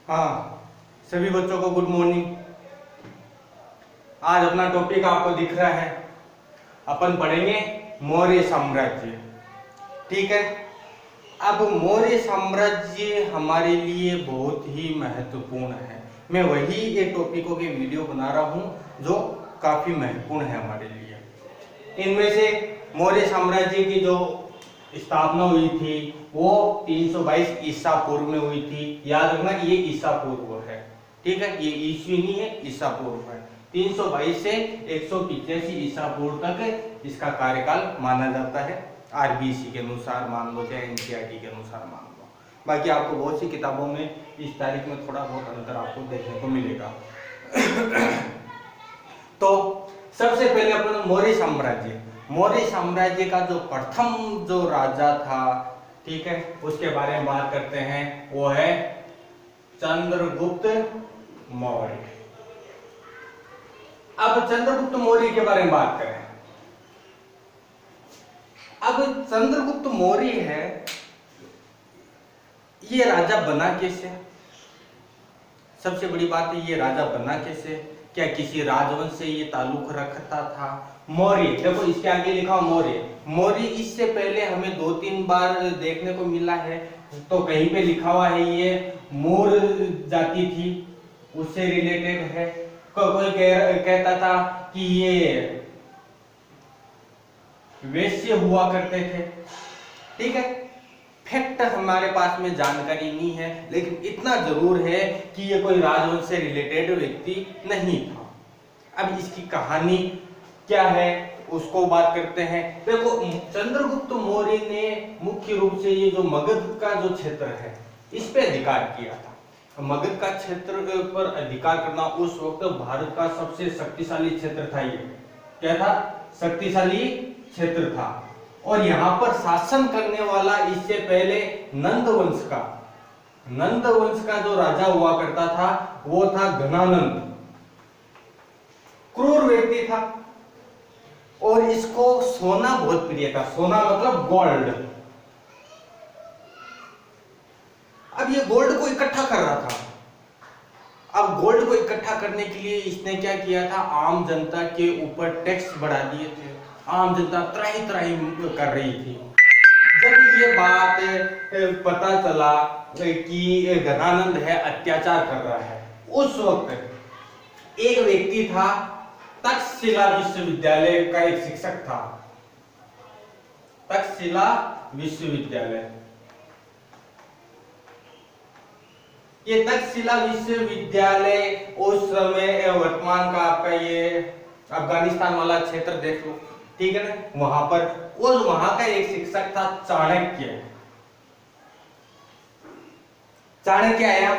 हाँ, सभी बच्चों को गुड मॉर्निंग। आज अपना टॉपिक आपको दिख रहा है, अपन पढ़ेंगे मौर्य साम्राज्य। ठीक है। अब मौर्य साम्राज्य हमारे लिए बहुत ही महत्वपूर्ण है। मैं वही एक टॉपिकों के वीडियो बना रहा हूँ जो काफी महत्वपूर्ण है हमारे लिए। इनमें से मौर्य साम्राज्य की जो स्थापना हुई थी वो 322 ईसा पूर्व में हुई थी। याद रखना ये ईसा पूर्व है, ठीक है, ये ईस्वी नहीं है, ईसा पूर्व है। 322 से 185 ईसा पूर्व तक इसका कार्यकाल माना जाता है। आरबीसी के अनुसार मान लो, चाहे एनसीईआरटी के अनुसार मान लो। बाकी आपको बहुत सी किताबों में इस तारीख में थोड़ा बहुत अंतर आपको देखने को मिलेगा। तो सबसे पहले अपन मौर्य साम्राज्य का जो प्रथम जो राजा था, ठीक है, उसके बारे में बात करते हैं। वो है चंद्रगुप्त मौर्य। अब चंद्रगुप्त मौर्य के बारे में बात करें। अब चंद्रगुप्त मौर्य है, ये राजा बना कैसे? सबसे बड़ी बात है, ये राजा बना कैसे? क्या किसी राजवंश से ये ताल्लुक रखता था? मौर्य, देखो इसके आगे लिखा मौर्य इससे पहले हमें 2-3 बार देखने को मिला है। तो कहीं पे लिखा हुआ है ये मूर जाति थी, उससे रिलेटेड है। कोई कहता था कि ये वैश्य हुआ करते थे। ठीक है, फैक्ट हमारे पास में जानकारी नहीं है, लेकिन इतना जरूर है कि ये कोई राजवंश से रिलेटेड व्यक्ति नहीं था। अब इसकी कहानी क्या है उसको बात करते हैं। देखो, चंद्रगुप्त मौर्य ने मुख्य रूप से ये जो मगध का जो क्षेत्र है इस पे अधिकार किया था। मगध का क्षेत्र पर अधिकार करना उस वक्त भारत का सबसे शक्तिशाली क्षेत्र था। ये क्या था? शक्तिशाली क्षेत्र था। और यहाँ पर शासन करने वाला इससे पहले नंद वंश का जो राजा हुआ करता था वो था घनानंद। क्रूर व्यक्ति था और इसको सोना बहुत प्रिय था। सोना मतलब गोल्ड। अब ये गोल्ड को इकट्ठा कर रहा था। अब गोल्ड को इकट्ठा करने के लिए इसने क्या किया था? आम जनता के ऊपर टैक्स बढ़ा दिए थे। आम जनता त्राही त्राही कर रही थी। जब ये बात पता चला कि घनानंद है अत्याचार कर रहा है, उस वक्त एक व्यक्ति था, तक्षशिला विश्वविद्यालय का एक शिक्षक था। तक्षशिला विश्वविद्यालय, ये तक्षशिला विश्वविद्यालय उस समय वर्तमान का आपका ये अफगानिस्तान वाला क्षेत्र देख लो, ठीक है ना, वहां पर वहां का एक शिक्षक था चाणक्य। चाणक्य आया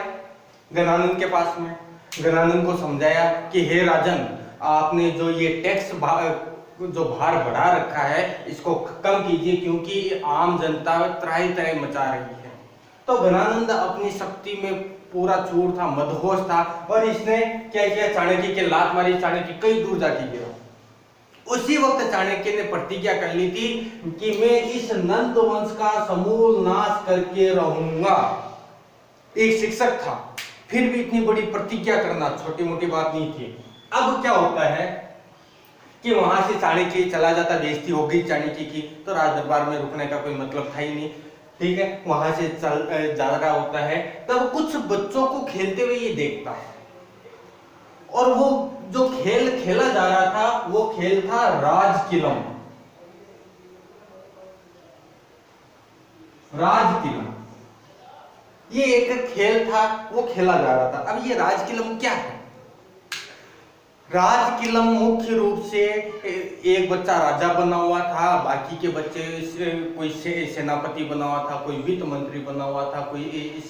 घनानंद के पास में, घनानंद को समझाया कि हे राजन, आपने जो ये टैक्स जो भार बढ़ा रखा है इसको कम कीजिए, क्योंकि आम जनता त्राही त्राही मचा रही है। तो घनानंद अपनी शक्ति में पूरा चूर था, मदहोश था, और इसने क्या किया? चाणक्य के लात मारी। चाणक्य कई दूर जाके गिरा। उसी वक्त चाणक्य ने प्रतिज्ञा कर ली थी कि मैं इस नंद वंश का समूल नाश करके रहूंगा। एक शिक्षक था, फिर भी इतनी बड़ी प्रतिज्ञा करना छोटी मोटी बात नहीं थी। अब क्या होता है कि वहां से चाणक्य चला जाता, बेइज्जती हो गई चाणक्य की, तो राज दरबार में रुकने का कोई मतलब था ही नहीं। ठीक है, वहां से जा रहा होता है, तब कुछ बच्चों को खेलते हुए ये देखता है। और वो जो खेल खेला जा रहा था वो खेल था राजकिलम। ये एक खेल था, वो खेला जा रहा था। अब ये राजकिलम क्या है? राजकिलम मुख्य रूप से एक बच्चा राजा बना हुआ था, बाकी के बच्चे कोई सेनापति बना हुआ था, कोई वित्त मंत्री बना हुआ था, कोई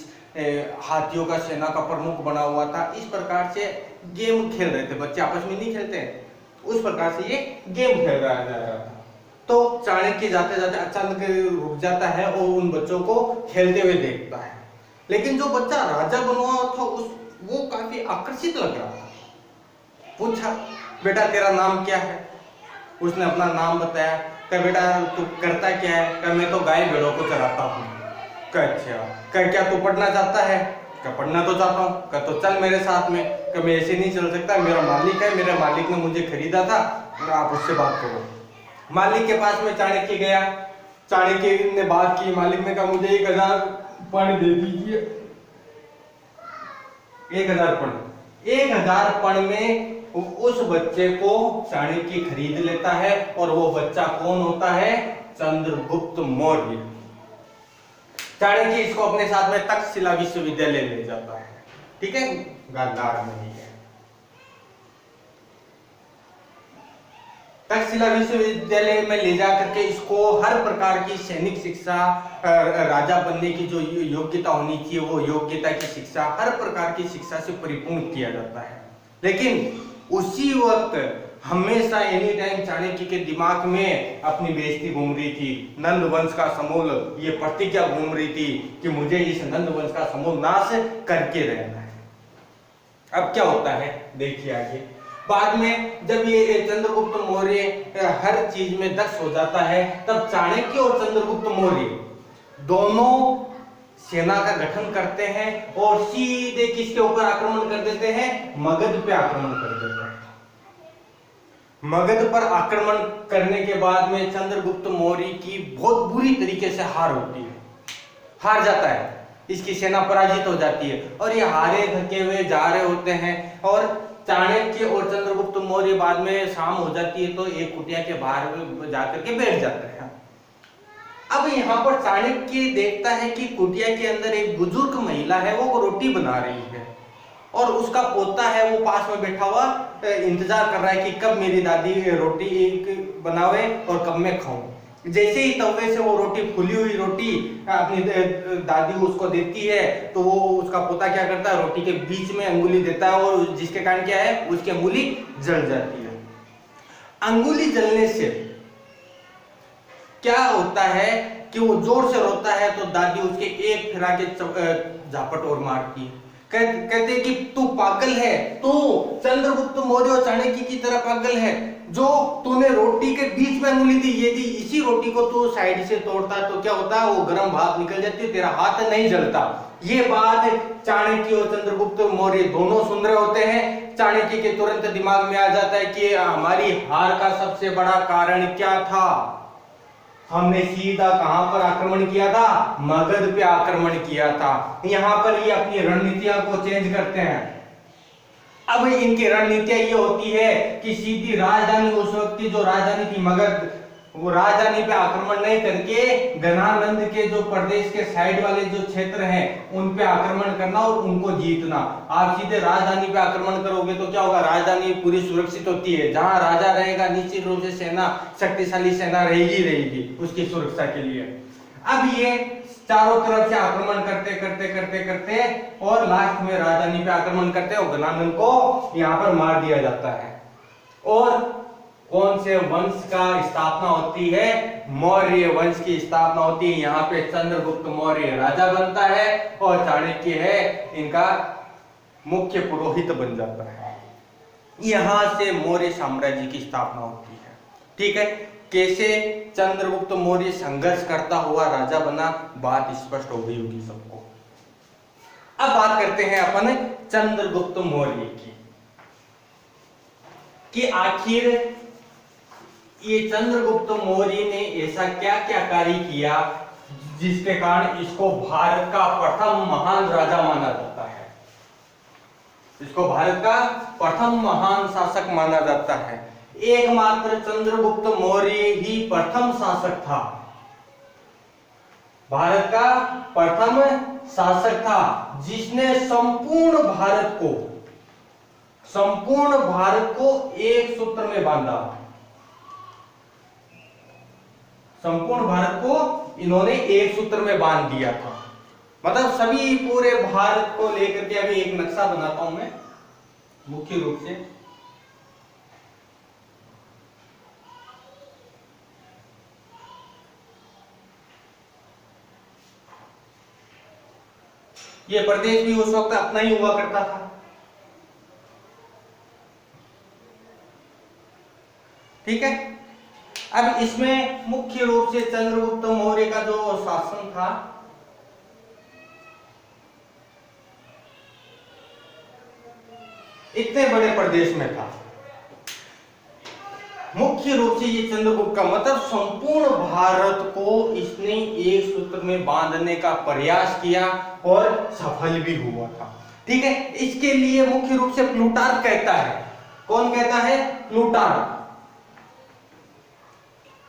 हाथियों का सेना का प्रमुख बना हुआ था। इस प्रकार से गेम खेल रहे थे बच्चे, आपस में नहीं खेलते हैं, उस प्रकार से ये गेम खेल रहा जा रहा था। तो चाणक्य जाते जाते अचानक रुक जाता है और उन बच्चों को खेलते हुए देखता है। लेकिन जो बच्चा राजा बना हुआ था वो काफी आकर्षित लग रहा था। पूछा, बेटा तेरा नाम क्या है? उसने अपना नाम बताया। कहा, बेटा तू करता क्या है? कहा, मैं तो गाय भेड़ों को चराता हूँ। कहा, अच्छा। कहा, क्या तू पढ़ना चाहता है? क्या पढ़ना तो चाहता हूँ, क्या तो चल मेरे साथ में, क्या मैं ऐसे नहीं चल सकता, मेरा मालिक है, मेरे मालिक ने मुझे खरीदा था, आप उससे बात करो। मालिक के पास में चाणक्य गया, चाणक्य ने बात की, मालिक ने कहा मुझे 1000 पण दे दीजिए। 1000 पण, 1000 पण में उस बच्चे को चाणक्य खरीद लेता है, और वो बच्चा कौन होता है? चंद्रगुप्त मौर्य। चाणक्य इसको अपने साथ में तक्षशिला विश्वविद्यालय ले जाता है, ठीक है, गांधार में ही है। तक्षशिला विश्वविद्यालय में ले जाकर के इसको हर प्रकार की सैनिक शिक्षा, राजा बनने की जो योग्यता होनी चाहिए वो योग्यता की शिक्षा, हर प्रकार की शिक्षा से परिपूर्ण किया जाता है। लेकिन उसी वक्त हमेशा एनी टाइम चाणक्य के दिमाग में अपनी बेइज्जती घूम रही थी, नंद वंश का समूल ये प्रतिज्ञा घूम रही थी कि मुझे इस नंद वंश का समूल नाश करके रहना है। अब क्या होता है देखिए आगे, बाद में जब ये चंद्रगुप्त मौर्य हर चीज में दक्ष हो जाता है, तब चाणक्य और चंद्रगुप्त मौर्य दोनों सेना का गठन करते हैं और सीधे किसके ऊपर आक्रमण कर देते हैं? मगध पे आक्रमण कर देते हैं। मगध पर आक्रमण करने के बाद में चंद्रगुप्त मौर्य की बहुत बुरी तरीके से हार होती है, हार जाता है, इसकी सेना पराजित हो जाती है, और ये हारे थके हुए जा रहे होते हैं, और चाणक्य और चंद्रगुप्त मौर्य बाद में शाम हो जाती है तो एक कुटिया के बाहर जाकर के बैठ जाते हैं। अब यहाँ पर चाणक्य देखता है कि कुटिया के अंदर एक बुजुर्ग महिला है, वो रोटी बना रही है, और उसका पोता है वो पास में बैठा हुआ इंतजार कर रहा है कि कब मेरी दादी रोटी बनावे और कब मैं खाऊं। जैसे ही तवे से वो रोटी, फुली हुई रोटी अपनी दादी उसको देती है, तो वो उसका पोता क्या करता है, रोटी के बीच में अंगुली देता है, और जिसके कारण क्या है, उसकी अंगुली जल जाती है। अंगुली जलने से क्या होता है कि वो जोर से रोता है, तो दादी उसके एक फिरा के झापट और मारती है। कहते हैं कि तू पागल है, तू चंद्रगुप्त मौर्य और चाणक्य की तरह पागल है, जो तूने रोटी के बीच में अंगुली दी, यदि इसी रोटी को तू साइड से तोड़ता तो क्या होता, वो गर्म भाप निकल जाती, तेरा हाथ नहीं जलता। ये बात चाणक्य और चंद्रगुप्त मौर्य दोनों सुन रहे होते हैं। चाणक्य के तुरंत दिमाग में आ जाता है कि हमारी हार का सबसे बड़ा कारण क्या था, हमने सीधा कहां पर आक्रमण किया था, मगध पे आक्रमण किया था। यहां पर ये अपनी रणनीतियां को चेंज करते हैं। अब इनकी रणनीतियां ये होती है कि सीधी राजधानी, उस वक्त की जो राजधानी थी मगध, वो राजधानी पे आक्रमण नहीं करके गणानंद के जो प्रदेश के साइड वाले जो क्षेत्र हैं उन पे आक्रमण करना और उनको जीतना। आप सीधे राजधानी पे आक्रमण करोगे तो क्या होगा, राजधानी पूरी सुरक्षित होती है, जहां राजा रहेगा निश्चित रूप से सेना, शक्तिशाली सेना रहेगी उसकी सुरक्षा के लिए। अब ये चारों तरफ से आक्रमण करते और लास्ट में राजधानी पे आक्रमण करते और गणानंद को यहाँ पर मार दिया जाता है। और कौन से वंश का स्थापना होती है, मौर्य वंश की स्थापना होती है। यहाँ पे चंद्रगुप्त मौर्य राजा बनता है और चाणक्य है इनका मुख्य पुरोहित बन जाता है। यहां से मौर्य साम्राज्य की स्थापना होती है। ठीक है, कैसे चंद्रगुप्त मौर्य संघर्ष करता हुआ राजा बना, बात स्पष्ट हो गई होगी सबको। अब बात करते हैं अपन चंद्रगुप्त मौर्य की कि आखिर ये चंद्रगुप्त मौर्य ने ऐसा क्या क्या कार्य किया जिसके कारण इसको भारत का प्रथम महान राजा माना जाता है, इसको भारत का प्रथम महान शासक माना जाता है। एकमात्र चंद्रगुप्त मौर्य ही प्रथम शासक था, भारत का प्रथम शासक था जिसने संपूर्ण भारत को एक सूत्र में बांधा। संपूर्ण भारत को इन्होंने एक सूत्र में बांध दिया था, मतलब सभी पूरे भारत को लेकर के। अभी एक नक्शा बनाता हूं मैं मुख्य रूप से। ये प्रदेश भी उस वक्त अपना ही हुआ करता था। ठीक है, अब इसमें मुख्य रूप से चंद्रगुप्त मौर्य का जो शासन था इतने बड़े प्रदेश में था। मुख्य रूप से ये चंद्रगुप्त का मतलब संपूर्ण भारत को इसने एक सूत्र में बांधने का प्रयास किया और सफल भी हुआ था। ठीक है, इसके लिए मुख्य रूप से प्लूटार्क कहता है। कौन कहता है? प्लूटार्क।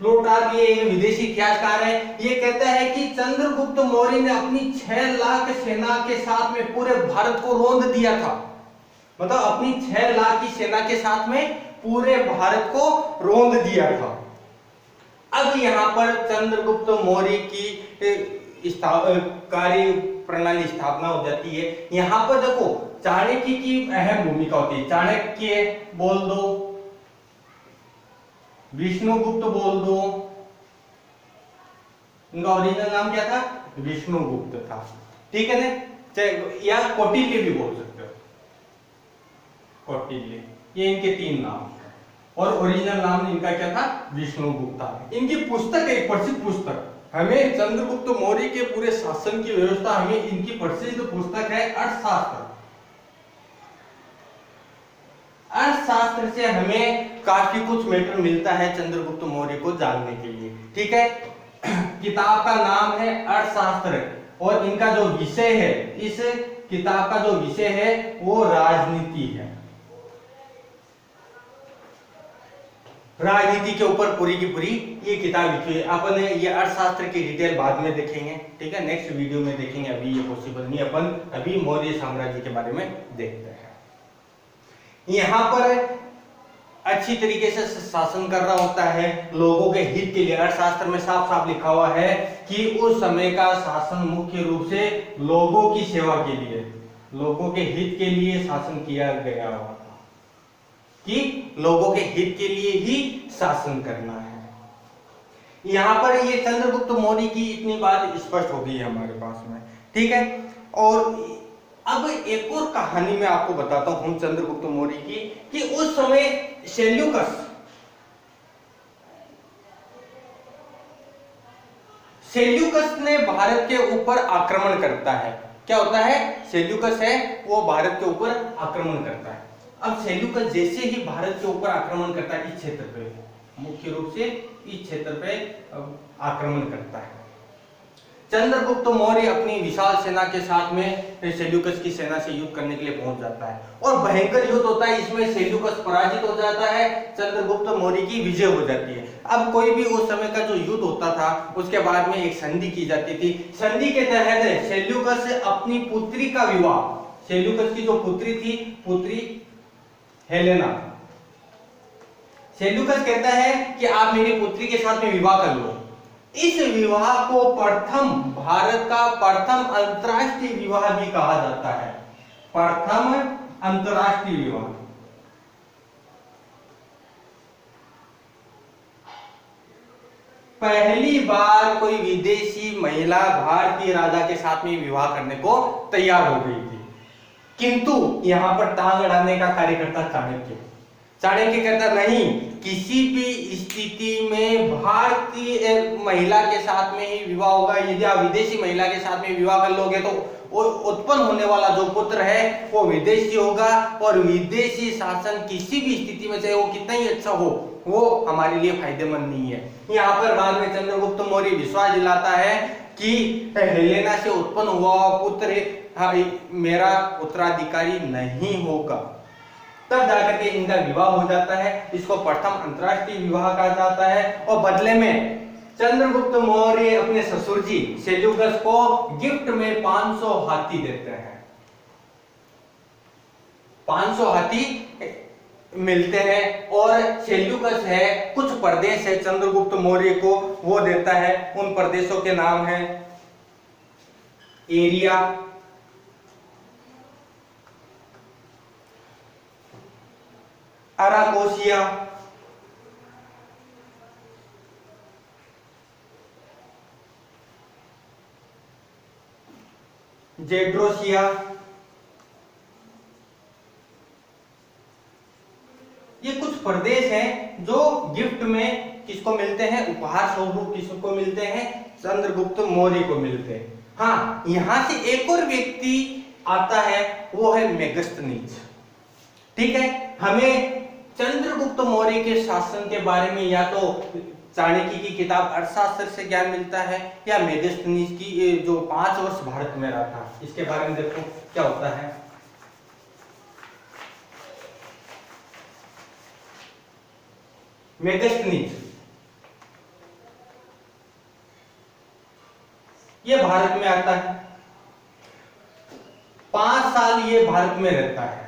प्लूटार्क ये एक विदेशी इतिहासकार है। ये कहता है कि चंद्रगुप्त मौर्य ने अपनी 6 लाख सेना के साथ में पूरे भारत को रौंद दिया था। मतलब अपनी 6 लाख की सेना के साथ में पूरे भारत को रौंद दिया था। अब यहाँ पर चंद्रगुप्त मौर्य की कार्य प्रणाली स्थापना हो जाती है। यहाँ पर देखो चाणक्य की अहम भूमिका होती है। चाणक्य बोल दो, विष्णुगुप्त बोल दो, इनका ओरिजिनल नाम क्या था? विष्णुगुप्त था। ठीक है ना? या कौटिल्य भी बोल सकते हो, कौटिल्य, ये इनके 3 नाम हैं। और ओरिजिनल नाम इनका क्या था? विष्णुगुप्त था। इनकी पुस्तक, एक प्रसिद्ध पुस्तक, हमें चंद्रगुप्त मौर्य के पूरे शासन की व्यवस्था, हमें इनकी प्रसिद्ध पुस्तक है अर्थशास्त्र। अर्थशास्त्र से हमें काफी कुछ मैटर मिलता है चंद्रगुप्त मौर्य को जानने के लिए। ठीक है, किताब का नाम है अर्थशास्त्र और इनका जो विषय है, इस किताब का जो विषय है वो राजनीति है। राजनीति के ऊपर पूरी की पूरी ये किताब लिखी है। अपन ये अर्थशास्त्र की डिटेल बाद में देखेंगे। ठीक है, नेक्स्ट वीडियो में देखेंगे, अभी ये पॉसिबल नहीं। अपन अभी मौर्य साम्राज्य के बारे में देखते हैं। यहाँ पर अच्छी तरीके से शासन कर रहा होता है लोगों के हित के लिए। अर्थशास्त्र में साफ साफ लिखा हुआ है कि उस समय का शासन मुख्य रूप से लोगों की सेवा के लिए, लोगों के हित के लिए शासन किया गया हुआ था, कि लोगों के हित के लिए ही शासन करना है। यहाँ पर ये चंद्रगुप्त मौर्य की इतनी बात स्पष्ट हो गई है हमारे पास में। ठीक है, और अब एक और कहानी मैं आपको बताता हूं चंद्रगुप्त मौर्य की, कि उस समय सेल्यूकस ने भारत के ऊपर आक्रमण करता है। क्या होता है? सेल्यूकस है वो भारत के ऊपर आक्रमण करता है। अब सेल्यूकस जैसे ही भारत के ऊपर आक्रमण करता है, इस क्षेत्र पे, मुख्य रूप से इस क्षेत्र पे आक्रमण करता है, चंद्रगुप्त मौर्य अपनी विशाल सेना के साथ में सेल्यूकस की सेना से युद्ध करने के लिए पहुंच जाता है और भयंकर युद्ध होता है। इसमें सेल्यूकस पराजित हो जाता है, चंद्रगुप्त मौर्य की विजय हो जाती है। अब कोई भी उस समय का जो युद्ध होता था उसके बाद में एक संधि की जाती थी। संधि के तहत सेल्यूकस अपनी पुत्री का विवाह, सेल्यूकस की जो पुत्री थी, पुत्री हेलेना, सेल्यूकस कहता है कि आप मेरी पुत्री के साथ में विवाह कर लो। इस विवाह को प्रथम, भारत का प्रथम अंतरराष्ट्रीय विवाह भी कहा जाता है। प्रथम अंतरराष्ट्रीय विवाह। पहली बार कोई विदेशी महिला भारतीय राजा के साथ में विवाह करने को तैयार हो गई थी, किंतु यहां पर टांग अड़ाने का कार्य करता चाणक्य। चाणक्य कहता नहीं, किसी भी स्थिति में भारतीय महिला के साथ में ही विवाह होगा। यदि आप विदेशी महिला के साथ में विवाह कर लोगे तो उत्पन्न होने वाला जो पुत्र है वो विदेशी होगा, और विदेशी शासन किसी भी स्थिति में, चाहे वो कितना ही अच्छा हो, वो हमारे लिए फायदेमंद नहीं है। यहाँ पर बाद में चंद्रगुप्त मौर्य विश्वास दिलाता है कि हेलेना से उत्पन्न हुआ पुत्र मेरा उत्तराधिकारी नहीं होगा। तब जाकर के इनका विवाह हो जाता है। इसको प्रथम अंतरराष्ट्रीय विवाह कहा जाता है। और बदले में चंद्रगुप्त मौर्य अपने ससुर जी सेल्यूकस को गिफ्ट में 500 हाथी देते हैं। 500 हाथी मिलते हैं, और सेल्यूकस है, कुछ प्रदेश है चंद्रगुप्त मौर्य को वो देता है। उन प्रदेशों के नाम है एरिया, अराकोसिया, जेड्रोसिया, ये कुछ प्रदेश हैं जो गिफ्ट में किसको मिलते हैं, उपहार स्वरूप किसको मिलते हैं, चंद्रगुप्त मौर्य को मिलते हैं। हाँ, यहां से एक और व्यक्ति आता है, वो है मेगस्थनीज। ठीक है, हमें चंद्रगुप्त मौर्य के शासन के बारे में या तो चाणक्य की किताब अर्थशास्त्र से ज्ञान मिलता है या मेगास्थनीज की जो 5 वर्ष भारत में रहा था, इसके बारे में देखो क्या होता है। मेगास्थनीज ये भारत में आता है, 5 साल ये भारत में रहता है,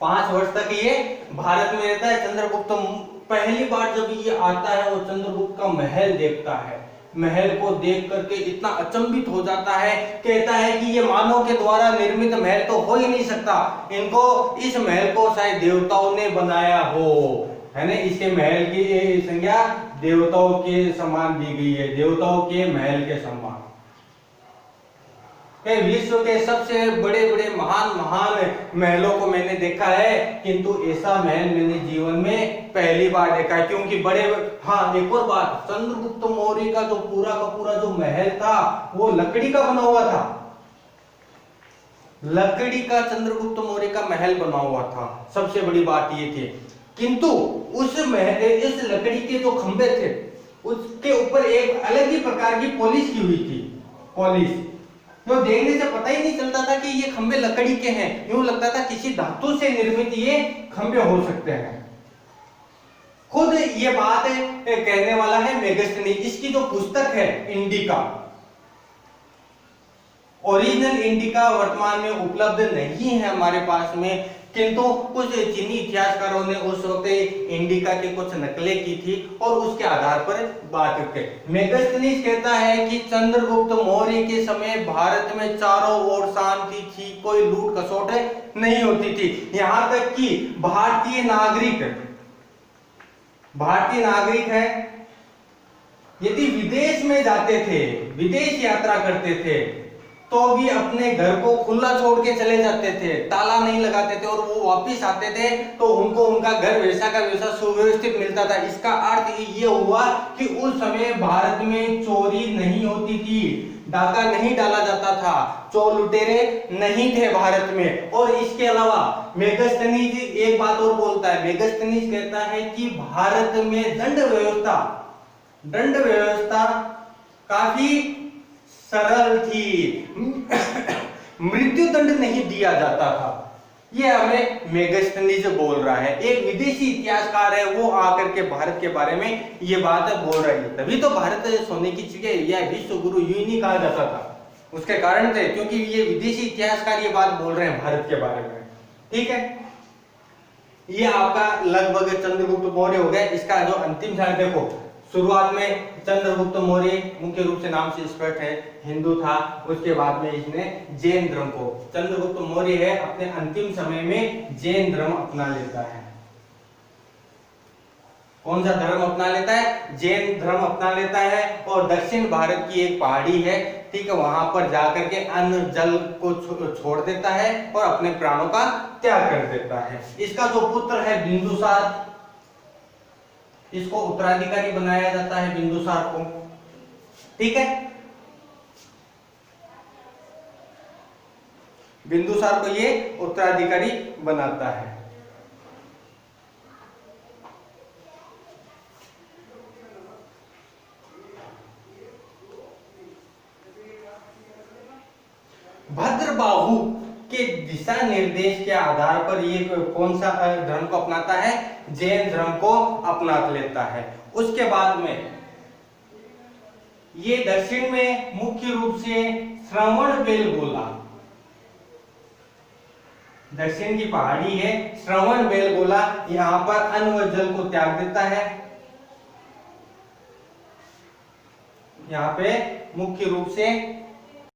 5 वर्ष तक ये भारत में रहता है। चंद्रगुप्त पहली बार जब ये आता है वो चंद्रगुप्त का महल देखता है, महल को देख करके इतना अचंभित हो जाता है, कहता है कि ये मानव के द्वारा निर्मित महल तो हो ही नहीं सकता, इनको इस महल को शायद देवताओं ने बनाया हो, है ना। इसके महल की संज्ञा देवताओं के समान दी गई है, देवताओं के महल के समान। विश्व के सबसे बड़े बड़े महान महान महलों को मैंने देखा है, किंतु ऐसा महल मैंने जीवन में पहली बार देखा है। क्योंकि बड़े, हाँ एक और बात, चंद्रगुप्त मौर्य का जो पूरा का पूरा जो महल था वो लकड़ी का बना हुआ था, लकड़ी का चंद्रगुप्त मौर्य का महल बना हुआ था, सबसे बड़ी बात ये थी। किंतु उस महल, इस लकड़ी के जो खंभे थे उसके ऊपर एक अलग ही प्रकार की पॉलिश की हुई थी, पॉलिश, तो देखने से पता ही नहीं चलता था कि ये खंभे लकड़ी के हैं, यूं लगता था किसी धातु से निर्मित ये खंभे हो सकते हैं। खुद ये बात कहने वाला है मेगास्थनीज। इसकी जो पुस्तक है इंडिका, ओरिजिनल इंडिका वर्तमान में उपलब्ध नहीं है हमारे पास में, किंतु कुछ चीनी इतिहासकारों ने उस वक्त इंडिका की कुछ नकलें की थी और उसके आधार पर बात करते। मेगास्थनीज कहता है कि चंद्रगुप्त मौर्य के समय भारत में चारों ओर शांति थी, कोई लूट खसोट नहीं होती थी, यहां तक कि भारतीय नागरिक है यदि विदेश में जाते थे, विदेश यात्रा करते थे, तो भी अपने घर को खुला छोड़ के चले जाते थे, ताला नहीं लगाते थे, और वो वापस आते थे तो उनको उनका घर वैसा का वैसा सुव्यवस्थित मिलता था। इसका अर्थ ये हुआ कि उस समय भारत में चोरी नहीं होती थी, डाका नहीं डाला जाता था, चोर लुटेरे नहीं थे भारत में। और इसके अलावा मेगास्थनीज एक बात और बोलता है, मेगास्थनीज कहता है कि भारत में दंड व्यवस्था काफी सरल थी, मृत्यु दंड नहीं दिया जाता था। यह हमें मेगास्थनीज बोल रहा है, एक विदेशी इतिहासकार है, वो आकर के भारत के बारे में ये बात बोल रही है। तभी तो भारत सोने की चिड़िया या विश्व गुरु यूं नहीं कहा जाता था, उसके कारण थे क्योंकि ये विदेशी इतिहासकार ये बात बोल रहे हैं भारत के बारे में। ठीक है, ये आपका लगभग चंद्रगुप्त मौर्य हो गया। इसका जो अंतिम समय देखो, शुरुआत में चंद्रगुप्त मौर्य मुख्य रूप से नाम से स्पष्ट है हिंदू था, उसके बाद में इसने जैन धर्म को, चंद्रगुप्त मौर्य है अपने अंतिम समय में जैन धर्म अपना लेता है। कौन सा धर्म अपना लेता है? जैन धर्म अपना लेता है, और दक्षिण भारत की एक पहाड़ी है, ठीक है, वहां पर जाकर के अन्न जल को छोड़ देता है और अपने प्राणों का त्याग कर देता है। इसका जो पुत्र है बिंदुसार, इसको उत्तराधिकारी बनाया जाता है बिंदुसार को। ठीक है, बिंदुसार को ये उत्तराधिकारी बनाता है। भद्रबाहु के दिशा निर्देश के आधार पर ये कौन सा धर्म को अपनाता है? जैन धर्म को अपना लेता है। उसके बाद में ये दक्षिण में मुख्य रूप से श्रवणबेलगोला, दक्षिण की पहाड़ी है श्रवणबेलगोला, यहां पर अन्न व जल को त्याग देता है। यहाँ पे मुख्य रूप से